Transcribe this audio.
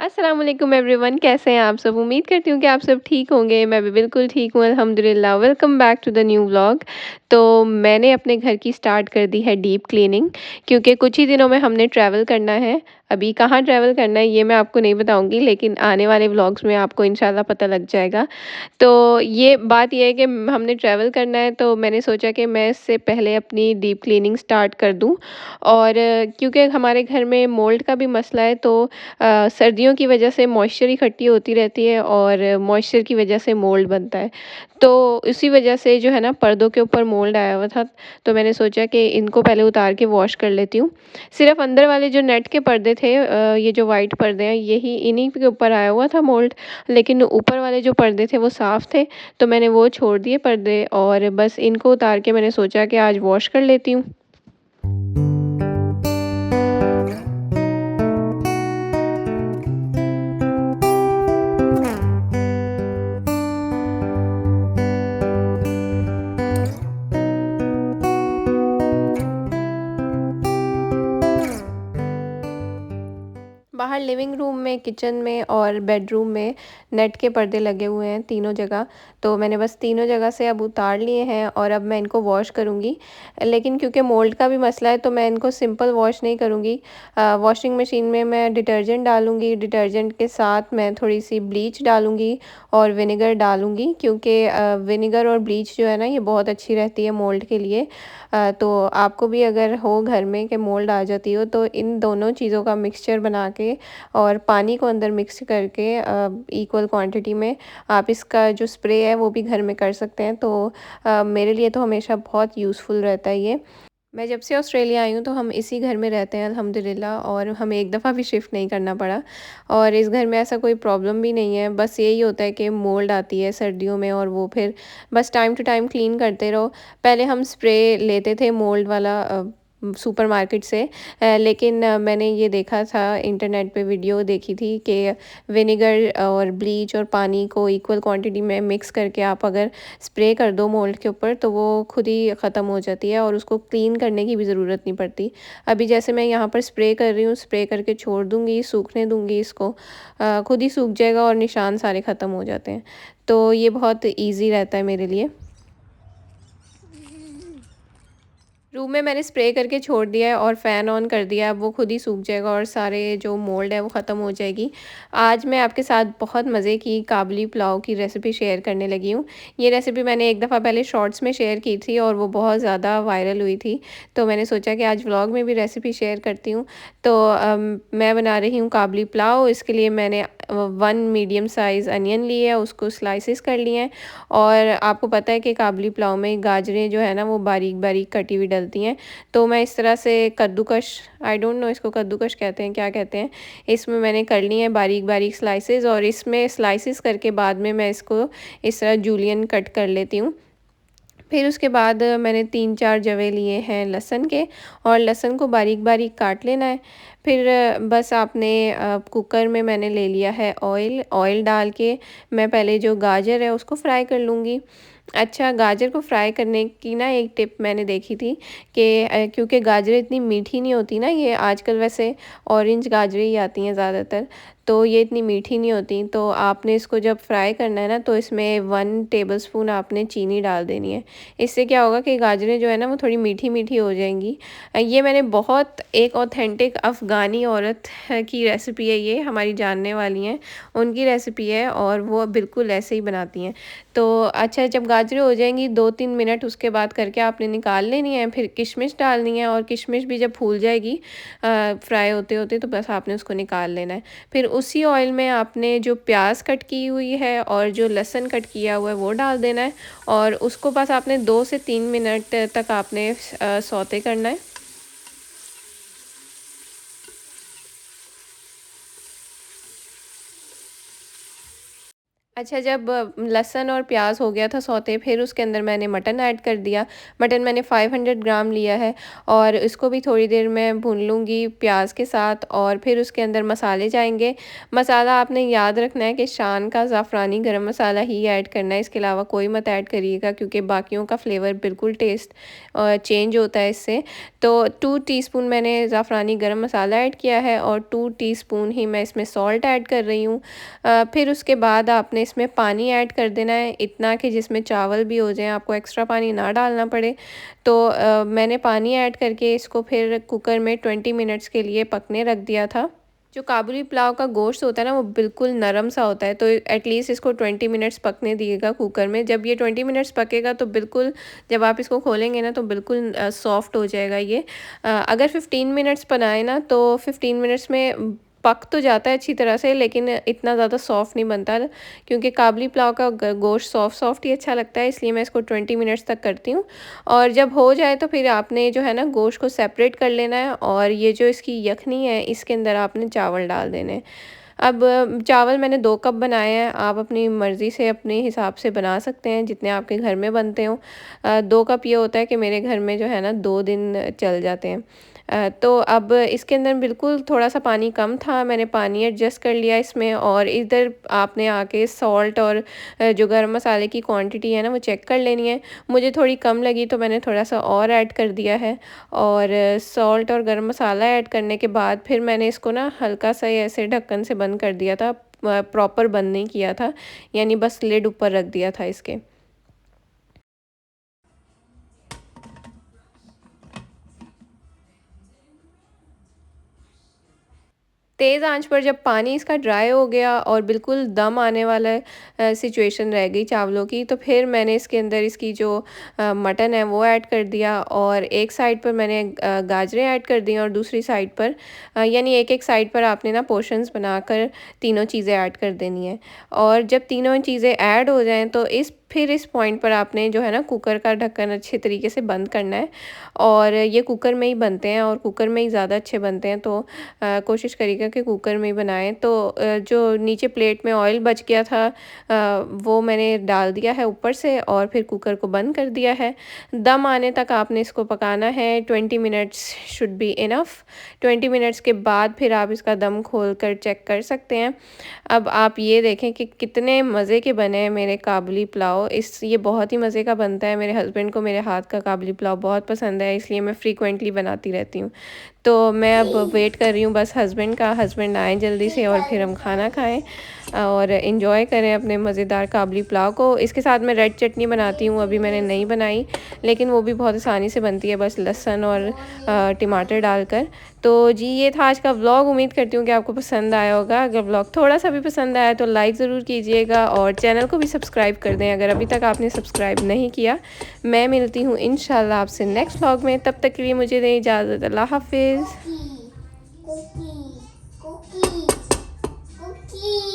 अस्सलाम वालेकुम एवरीवन, कैसे हैं आप सब? उम्मीद करती हूँ कि आप सब ठीक होंगे। मैं भी बिल्कुल ठीक हूँ अल्हम्दुलिल्लाह। Welcome back to the new vlog. तो मैंने अपने घर की स्टार्ट कर दी है डीप क्लीनिंग, क्योंकि कुछ ही दिनों में हमने ट्रैवल करना है। अभी कहाँ ट्रैवल करना है ये मैं आपको नहीं बताऊँगी, लेकिन आने वाले व्लॉग्स में आपको इंशाल्लाह पता लग जाएगा। तो ये बात ये है कि हमने ट्रैवल करना है, तो मैंने सोचा कि मैं इससे पहले अपनी डीप क्लीनिंग स्टार्ट कर दूँ। और क्योंकि हमारे घर में मोल्ड का भी मसला है, तो सर्दियों की वजह से मॉइस्चर इकट्ठी होती रहती है और मॉइस्चर की वजह से मोल्ड बनता है। तो इसी वजह से जो है ना, पर्दों के ऊपर मोल्ड आया हुआ था, तो मैंने सोचा कि इनको पहले उतार के वॉश कर लेती हूँ। सिर्फ़ अंदर वाले जो नेट के पर्दे थे, ये जो वाइट पर्दे हैं, यही इन्हीं के ऊपर आया हुआ था मोल्ड, लेकिन ऊपर वाले जो पर्दे थे वो साफ़ थे, तो मैंने वो छोड़ दिए पर्दे और बस इनको उतार के मैंने सोचा कि आज वॉश कर लेती हूँ। बाहर लिविंग रूम में, किचन में और बेडरूम में नेट के पर्दे लगे हुए हैं तीनों जगह। तो मैंने बस तीनों जगह से अब उतार लिए हैं और अब मैं इनको वॉश करूँगी। लेकिन क्योंकि मोल्ड का भी मसला है, तो मैं इनको सिंपल वॉश नहीं करूँगी। वॉशिंग मशीन में मैं डिटर्जेंट डालूँगी, डिटर्जेंट के साथ मैं थोड़ी-सी ब्लीच डालूँगी और विनेगर डालूँगी, क्योंकि विनेगर और ब्लीच जो है ना, ये बहुत अच्छी रहती है मोल्ड के लिए। तो आपको भी अगर हो घर में कि मोल्ड आ जाती हो, तो इन दोनों चीज़ों का मिक्सचर बना के और पानी को अंदर मिक्स करके इक्वल क्वांटिटी में आप इसका जो स्प्रे है वो भी घर में कर सकते हैं। तो मेरे लिए तो हमेशा बहुत यूज़फुल रहता है ये। मैं जब से ऑस्ट्रेलिया आई हूँ, तो हम इसी घर में रहते हैं अल्हम्दुलिल्लाह, और हमें एक दफ़ा भी शिफ्ट नहीं करना पड़ा। और इस घर में ऐसा कोई प्रॉब्लम भी नहीं है। बस यही होता है कि मोल्ड आती है सर्दियों में, और वो फिर बस टाइम टू टाइम क्लीन करते रहो। पहले हम स्प्रे लेते थे मोल्ड वाला सुपरमार्केट से, लेकिन मैंने ये देखा था, इंटरनेट पे वीडियो देखी थी कि विनेगर और ब्लीच और पानी को इक्वल क्वांटिटी में मिक्स करके आप अगर स्प्रे कर दो मोल्ड के ऊपर, तो वो खुद ही ख़त्म हो जाती है और उसको क्लीन करने की भी ज़रूरत नहीं पड़ती। अभी जैसे मैं यहाँ पर स्प्रे कर रही हूँ, स्प्रे करके छोड़ दूँगी, सूखने दूँगी इसको, खुद ही सूख जाएगा और निशान सारे ख़त्म हो जाते हैं। तो ये बहुत ईज़ी रहता है मेरे लिए। रूम में मैंने स्प्रे करके छोड़ दिया है और फ़ैन ऑन कर दिया है। अब वो खुद ही सूख जाएगा और सारे जो मोल्ड है वो ख़त्म हो जाएगी। आज मैं आपके साथ बहुत मज़े की काबुली पुलाव की रेसिपी शेयर करने लगी हूँ। ये रेसिपी मैंने एक दफ़ा पहले शॉर्ट्स में शेयर की थी और वो बहुत ज़्यादा वायरल हुई थी। तो मैंने सोचा कि आज व्लॉग में भी रेसिपी शेयर करती हूँ। तो मैं बना रही हूँ काबुली पुलाव। इसके लिए मैंने 1 मीडियम साइज़ अनियन ली है, उसको स्लाइसेस कर लिए हैं। और आपको पता है कि काबुली पुलाव में गाजरें जो है ना, वो बारीक-बारीक कटी हुई डलती हैं। तो मैं इस तरह से कद्दूकश, आई डोंट नो इसको कद्दूकश कहते हैं, क्या कहते हैं? इसमें मैंने कर ली हैं बारीक-बारीक स्लाइसेस, और इसमें स्लाइसेस करके बाद में मैं इसको इस तरह जूलियन कट कर लेती हूँ। फिर उसके बाद मैंने 3-4 जवे लिए हैं लहसुन के, और लहसुन को बारीक-बारीक काट लेना है। फिर बस आपने कुकर में मैंने ले लिया है ऑयल। ऑयल डाल के मैं पहले जो गाजर है उसको फ्राई कर लूँगी। अच्छा, गाजर को फ्राई करने की ना एक टिप मैंने देखी थी कि क्योंकि गाजरें इतनी मीठी नहीं होती ना, ये आजकल वैसे ऑरेंज गाजरें ही आती हैं ज़्यादातर, तो ये इतनी मीठी नहीं होती। तो आपने इसको जब फ्राई करना है ना, तो इसमें 1 टेबलस्पून आपने चीनी डाल देनी है। इससे क्या होगा कि गाजरें जो है ना, वो थोड़ी मीठी-मीठी हो जाएँगी। ये मैंने बहुत एक ऑथेंटिक अफ़गानी औरत की रेसिपी है ये, हमारी जानने वाली हैं, उनकी रेसिपी है और वो बिल्कुल ऐसे ही बनाती हैं। तो अच्छा, जब गाजरें हो जाएँगी 2-3 मिनट उसके बाद करके आपने निकाल लेनी है। फिर किशमिश डालनी है, और किशमिश भी जब फूल जाएगी फ्राई होते-होते, तो बस आपने उसको निकाल लेना है। फिर उसी ऑयल में आपने जो प्याज़ कट की हुई है और जो लहसुन कट किया हुआ है वो डाल देना है, और उसको बस आपने 2 से 3 मिनट तक आपने सौते करना है। अच्छा, जब लहसुन और प्याज हो गया था सौते, फिर उसके अंदर मैंने मटन ऐड कर दिया। मटन मैंने 500 ग्राम लिया है और इसको भी थोड़ी देर मैं भून लूँगी प्याज के साथ, और फिर उसके अंदर मसाले जाएंगे। मसाला आपने याद रखना है कि शान का ज़ाफ़रानी गरम मसाला ही ऐड करना है, इसके अलावा कोई मत ऐड करिएगा, क्योंकि बाकियों का फ्लेवर बिल्कुल टेस्ट चेंज होता है इससे। तो 2 टीस्पून मैंने ज़ाफ़रानी गरम मसाला ऐड किया है और 2 टीस्पून ही मैं इसमें सॉल्ट ऐड कर रही हूँ। फिर उसके बाद आपने इसमें पानी ऐड कर देना है, इतना कि जिसमें चावल भी हो जाएँ, आपको एक्स्ट्रा पानी ना डालना पड़े। तो मैंने पानी ऐड करके इसको फिर कुकर में 20 मिनट्स के लिए पकने रख दिया था। जो काबुली पुलाव का गोश्त होता है ना, वो बिल्कुल नरम सा होता है, तो एटलीस्ट इसको 20 मिनट्स पकने दिएगा कुकर में। जब ये 20 मिनट्स पकेगा तो बिल्कुल, जब आप इसको खोलेंगे ना तो बिल्कुल सॉफ्ट हो जाएगा ये। अगर 15 मिनट्स बनाए ना तो 15 मिनट्स में पक तो जाता है अच्छी तरह से, लेकिन इतना ज़्यादा सॉफ्ट नहीं बनता, क्योंकि काबुली पुलाव का गोश्त सॉफ्ट सॉफ्ट ही अच्छा लगता है, इसलिए मैं इसको 20 मिनट्स तक करती हूँ। और जब हो जाए तो फिर आपने जो है ना गोश्त को सेपरेट कर लेना है, और ये जो इसकी यखनी है इसके अंदर आपने चावल डाल देने हैं। अब चावल मैंने 2 कप बनाए हैं, आप अपनी मर्ज़ी से अपने हिसाब से बना सकते हैं जितने आपके घर में बनते हों। 2 कप ये होता है कि मेरे घर में जो है ना 2 दिन चल जाते हैं। तो अब इसके अंदर बिल्कुल थोड़ा-सा पानी कम था, मैंने पानी एडजस्ट कर लिया इसमें, और इधर आपने आके सॉल्ट और जो गरम मसाले की क्वांटिटी है ना वो चेक कर लेनी है। मुझे थोड़ी कम लगी तो मैंने थोड़ा-सा और ऐड कर दिया है, और सॉल्ट और गरम मसाला ऐड करने के बाद फिर मैंने इसको ना हल्का-सा ऐसे ढक्कन से बंद कर दिया था। प्रॉपर बंद नहीं किया था, यानी बस लिड ऊपर रख दिया था इसके। तेज़ आंच पर जब पानी इसका ड्राई हो गया और बिल्कुल दम आने वाला सिचुएशन रह गई चावलों की, तो फिर मैंने इसके अंदर इसकी जो मटन है वो ऐड कर दिया, और एक साइड पर मैंने गाजरें ऐड कर दी और दूसरी साइड पर यानी एक-एक साइड पर आपने ना पोर्शंस बनाकर तीनों चीज़ें ऐड कर देनी है। और जब तीनों चीज़ें ऐड हो जाएँ तो इस पॉइंट पर आपने जो है ना कुकर का ढक्कन अच्छे तरीके से बंद करना है, और ये कुकर में ही बनते हैं और कुकर में ही ज़्यादा अच्छे बनते हैं, तो कोशिश करिएगा कि कुकर में ही बनाएँ। तो जो नीचे प्लेट में ऑयल बच गया था वो मैंने डाल दिया है ऊपर से, और फिर कुकर को बंद कर दिया है। दम आने तक आपने इसको पकाना है, 20 minutes should be enough. 20 minutes के बाद फिर आप इसका दम खोल कर चेक कर सकते हैं। अब आप ये देखें कि कितने मज़े के बने हैं मेरे काबुली पुलाव। ये बहुत ही मज़े का बनता है, मेरे हस्बैंड को मेरे हाथ का काबुली पुलाव बहुत पसंद है, इसलिए मैं फ्रीक्वेंटली बनाती रहती हूँ। तो मैं अब वेट कर रही हूँ बस हस्बैंड का, हस्बैंड आएँ जल्दी से और फिर हम खाना खाएँ और एंजॉय करें अपने मज़ेदार काबुली पुलाव को। इसके साथ मैं रेड चटनी बनाती हूँ, अभी मैंने नहीं बनाई, लेकिन वो भी बहुत आसानी से बनती है, बस लहसुन और टमाटर डालकर। तो जी, ये था आज का व्लॉग। उम्मीद करती हूँ कि आपको पसंद आया होगा। अगर व्लॉग थोड़ा-सा भी पसंद आया तो लाइक ज़रूर कीजिएगा, और चैनल को भी सब्सक्राइब कर दें अगर अभी तक आपने सब्सक्राइब नहीं किया। मैं मिलती हूँ इंशाल्लाह आपसे नेक्स्ट व्लॉग में, तब तक के लिए मुझे दें इजाज़त। अल्लाह हाफ़िज़। Cookie, cookie, cookie, cookie.